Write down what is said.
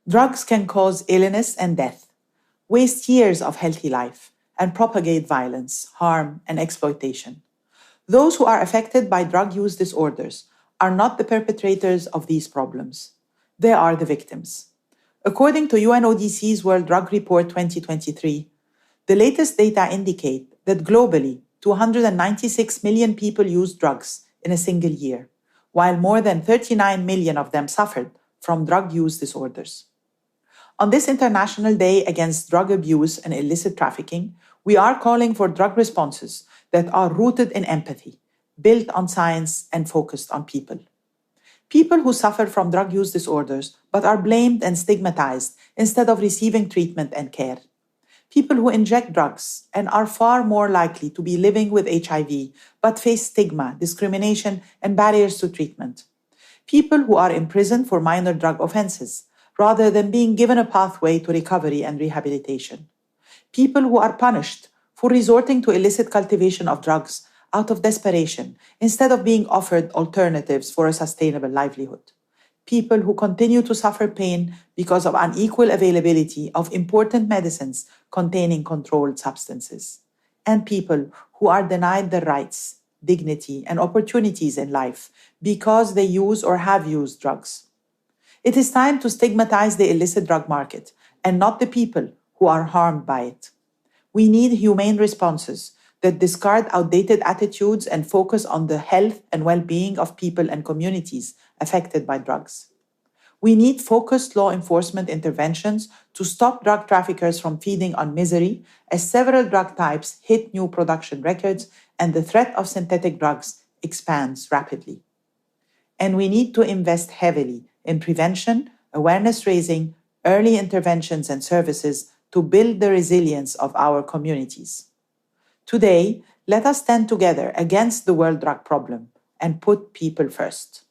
Drugs can cause illness and death, waste years of healthy life, and propagate violence, harm, and exploitation. Those who are affected by drug use disorders are not the perpetrators of these problems. They are the victims. According to UNODC's World Drug Report 2023, the latest data indicate that globally, 296 million people used drugs in a single year, while more than 39 million of them suffered from drug use disorders. On this International Day Against Drug Abuse and Illicit Trafficking, we are calling for drug responses that are rooted in empathy, built on science, and focused on people. People who suffer from drug use disorders but are blamed and stigmatized instead of receiving treatment and care. People who inject drugs and are far more likely to be living with HIV but face stigma, discrimination, and barriers to treatment. People who are imprisoned for minor drug offenses rather than being given a pathway to recovery and rehabilitation. People who are punished for resorting to illicit cultivation of drugs out of desperation instead of being offered alternatives for a sustainable livelihood. People who continue to suffer pain because of unequal availability of important medicines containing controlled substances. And people who are denied their rights, dignity, and opportunities in life because they use or have used drugs. It is time to stigmatize the illicit drug market and not the people who are harmed by it. We need humane responses that discard outdated attitudes and focus on the health and well-being of people and communities affected by drugs. We need focused law enforcement interventions to stop drug traffickers from feeding on misery, as several drug types hit new production records and the threat of synthetic drugs expands rapidly. And we need to invest heavily in prevention, awareness raising, early interventions and services to build the resilience of our communities. Today, let us stand together against the world drug problem and put people first.